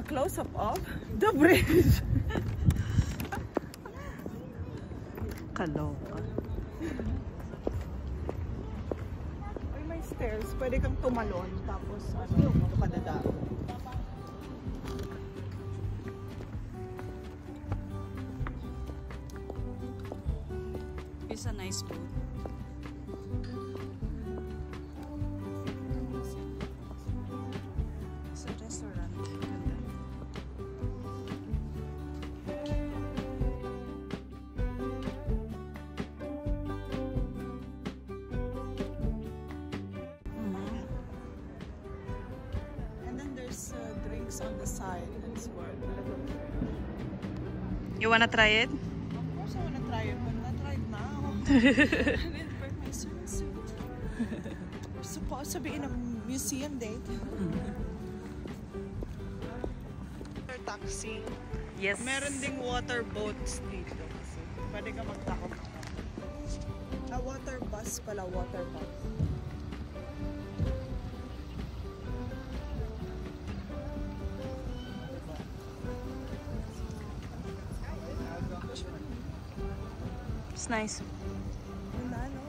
A close-up of the bridge. Kaloka. Ay, may stairs. Pwede kang tumalon. Tapos, ano, padadaan. It's a nice boat. It's a restaurant. Ganda. And then there's drinks on the side as well. You wanna try it? Of course I wanna try it, but not right now. I didn't wear my swimsuit. We're supposed to be in a museum date. Taxi. Yes. Meron ding water boats dito. Kasi pwede ka magtakot. Water bus pala, water bus. It's nice. Wala, no?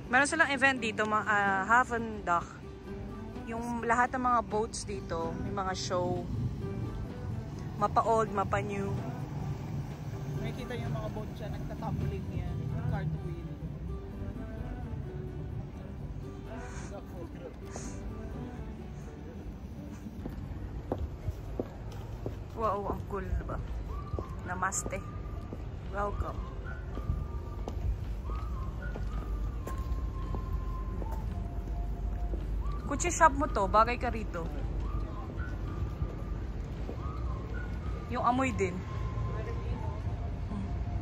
Meron silang event dito, Haven Dock. Yung lahat ng mga boats dito, may mga show. Mapa-old, mapa-new. Nakikita yung mga boat dyan, nagtatumbling yan. Cartwheel. Wow, ang cool, diba? Namaste. Welcome. Kutsi shop mo to, bagay ka rito. Yung amoy din.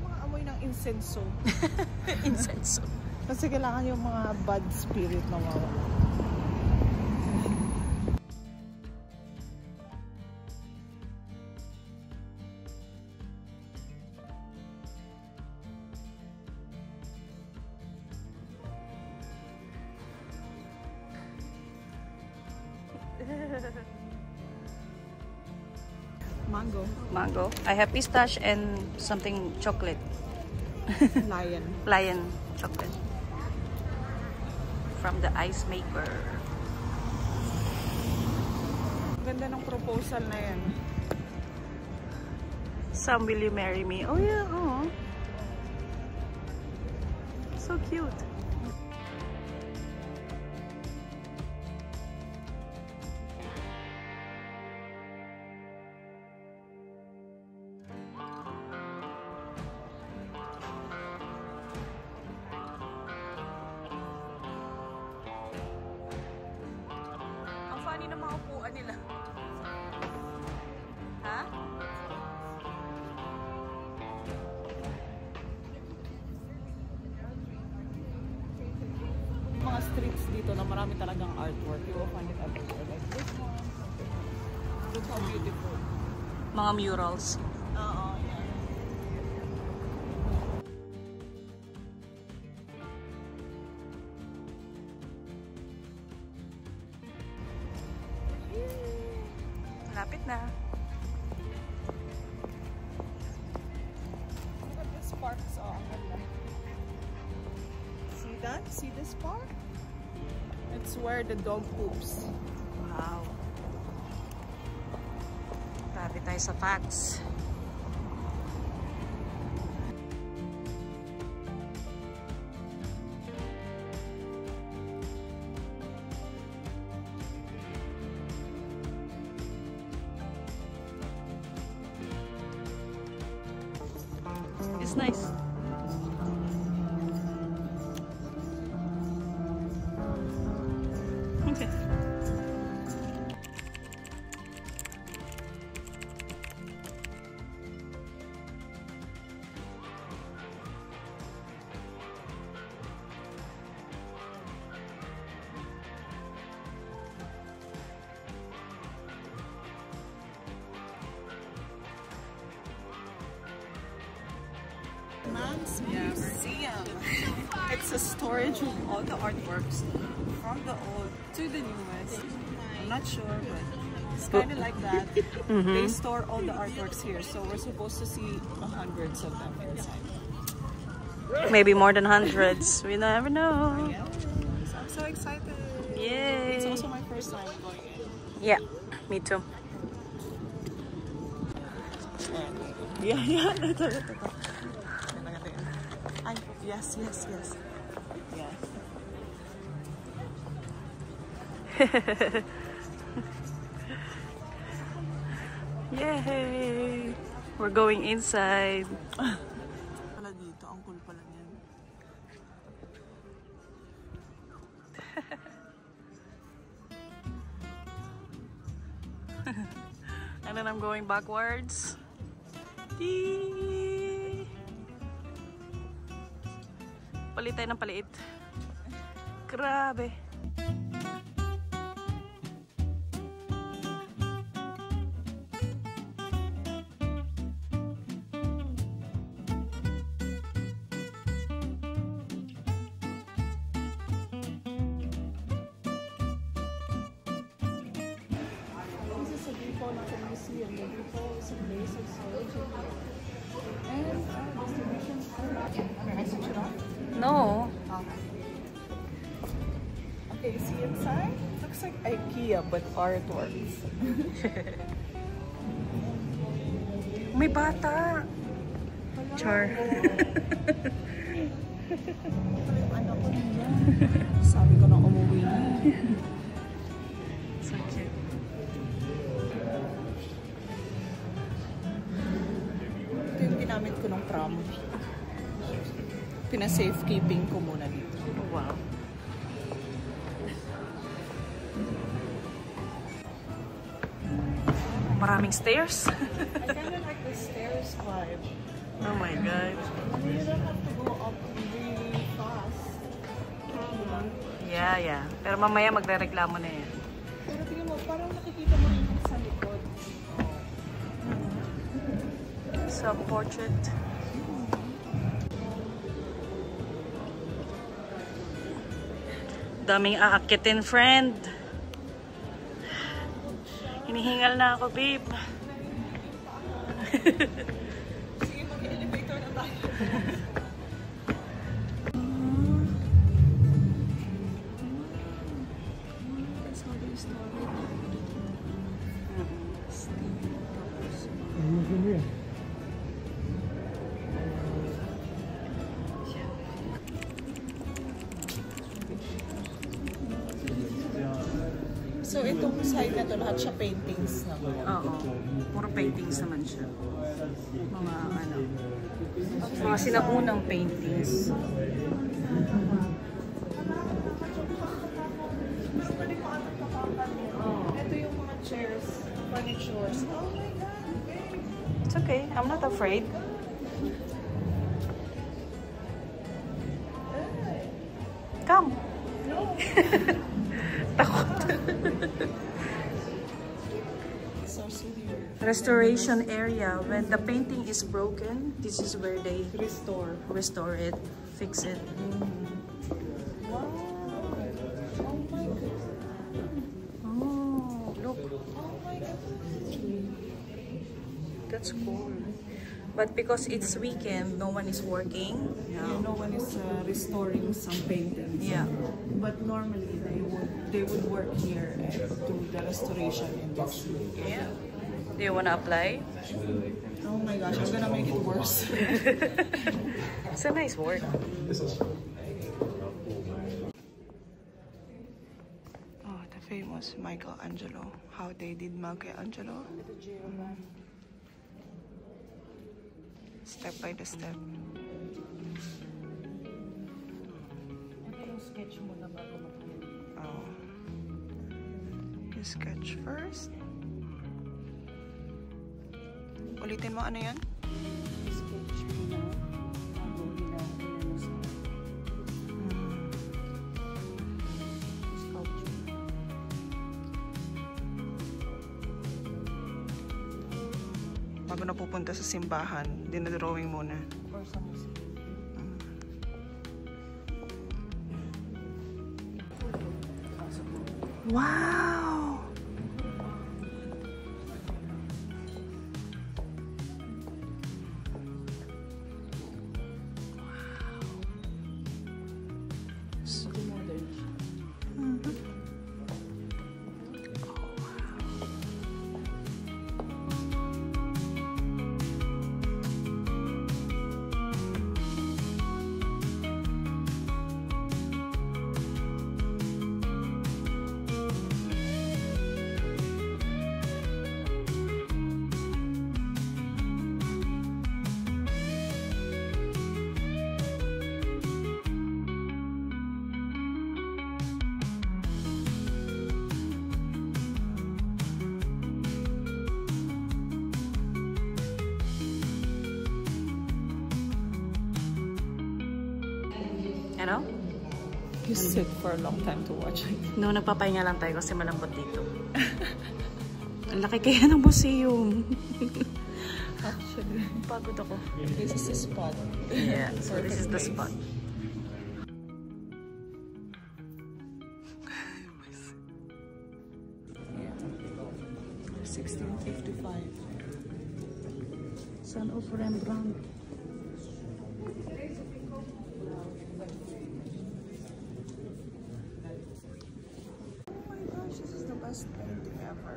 Mga amoy ng insenso. Incense. Kasi kailangan yung mga bad spirit na mawala. Mango. Mango. I have pistache and something chocolate. Lion. Lion chocolate. From the ice maker. Ganda ng proposal na yan. Some will you marry me? Oh yeah, oh. So cute. Ang funny ng mga upuan nila. Ha? Mga streets dito na marami talagang artwork. You will find it everywhere. Like this one. Look how beautiful. Mga murals. Oo, yeah. Lapit na. Look at this park. Oh, ang ganda. See that? See this park? It's where the dog poops. Wow. Grabe tayo sa facts. It's nice. Okay. Man's Museum. It's a storage of all the artworks from the old to the newest. I'm not sure, but it's kind of like that. They store all the artworks here, so we're supposed to see hundreds of them inside. Maybe more than hundreds. We never know. Yes, I'm so excited. Yay! It's also my first time going in. Yeah, me too. Yeah. Ito. Ay, yes. Yes. Yay! We're going inside. Pala dito, ang cool pala niyan. And then I'm going backwards. Yee! Palit tayo ng paliit. Grabe. Museum. The depot is a place of storage and distribution. Can I switch it off? No. Okay, see inside? Looks like IKEA but artworks. May bata. Char. Yung anak ko niya. Sabi ko na umuwi na. So cute. Ito yung ginamit ko ng prom. Pina-safekeeping ko muna dito. Oh, wow. Maraming stairs. I kinda like the stairs vibe. Oh my god. You don't have to go up really fast. Yeah. Pero mamaya magre-reklamo na yan. Pero tingnan mo, parang nakikita mo rin yung sa likod. Self-portrait. Daming aakyatin, friend. Hinihingal na ako, babe. Sige, mag-elevator na tayo. That's how they started. So itong side na to, lahat siya paintings na. Oo. Puro paintings naman siya. Mga sinaunang paintings. Ito yung mga chairs, furnitures. Oh my God, babe. It's okay. I'm not afraid. Come. No. Takot. So severe. Restoration area. When the painting is broken, this is where they restore it, fix it. Wow. Oh my God. Oh, look. Oh my God. That's cool. But because it's weekend, no one is working. No one is restoring some paintings. Yeah. But normally they would work here and do the restoration industry. Yeah. Do you want to apply? Oh my gosh, I'm gonna make it worse. It's a nice work. Oh, the famous Michelangelo. How they did Michelangelo. Step by the step. Oh. You sketch first. Ulitin mo, ano yan? Bago na pupunta sa simbahan. Dinadrawing muna. Or sa museum. Wow! Super modern. Ano? You sit for a long time to watch it. No, nagpapahinga lang tayo kasi malambot dito. Ang laki kaya ng museum. Actually, Pagod ako. this is the spot. Yeah, so this is the spot. Yeah. 1655. Son of Rembrandt. This is the best painting ever.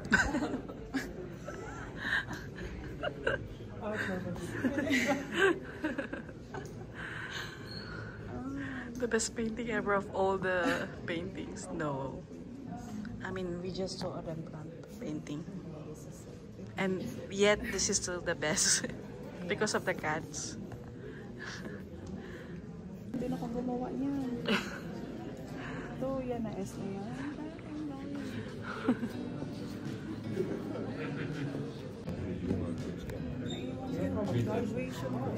The best painting ever of all the paintings? No. I mean, we just saw a Rembrandt painting. And yet, this is still the best. Because of the cats. Hindi na ako gumawa niyan. Ito, yan na S na yan. Graduation ko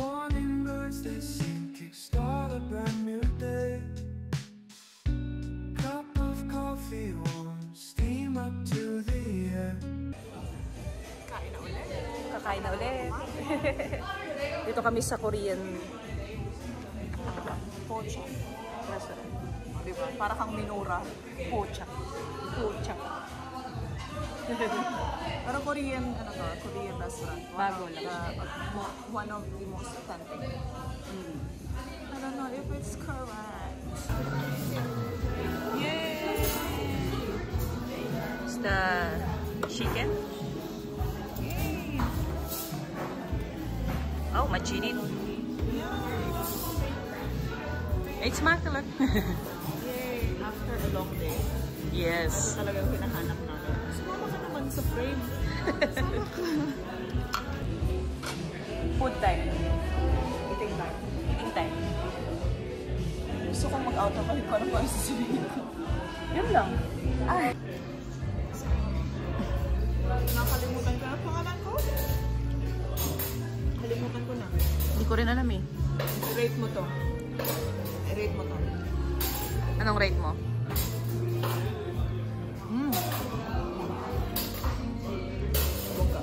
Morning birds they sing, kickstart a brand new day. Cup of coffee warm, steam up to the air. Kakain na ulit. Dito kami sa Korean Pocha. restaurant. Diba? Para kang minura. Pocha. Pucha. Pero Korean, ano to? Korean restaurant. Bago lang. One of the most authentic. I don't know if it's correct. Yay! It's the chicken. Yay! Oh, machinit. It's makkalak. Yay! After a long day. Yes. Talagang hinahanap natin. Sumama ka naman sa frame. Food time. Eating time. Eating time. Gusto kong mag-out of balik ko ano pa sasabihin ko. Yun lang. Ay! Nakalimutan ko na pangalan ko. Kalimutan ko na. Hindi ko rin alam eh. I-rate mo to. I-rate mo to. Anong rate mo? Bongga.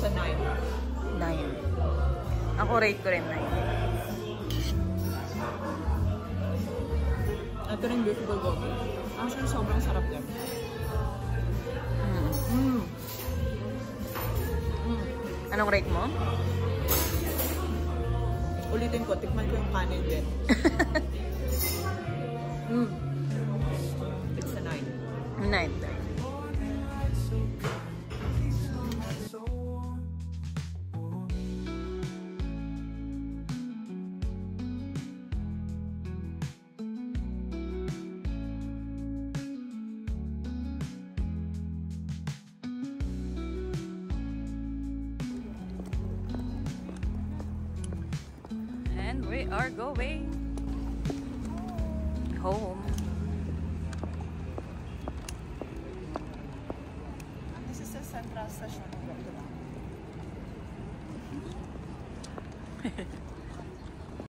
Sa 9. 9. Ako rate ko rin 9. Ito rin beef bulgogi. Actually, sobrang sarap yan. Anong rate mo? Ulitin ko, tikman ko yung kanin din. It's a 9. 9. So warm. And we are going home. This is the central station of Rotterdam.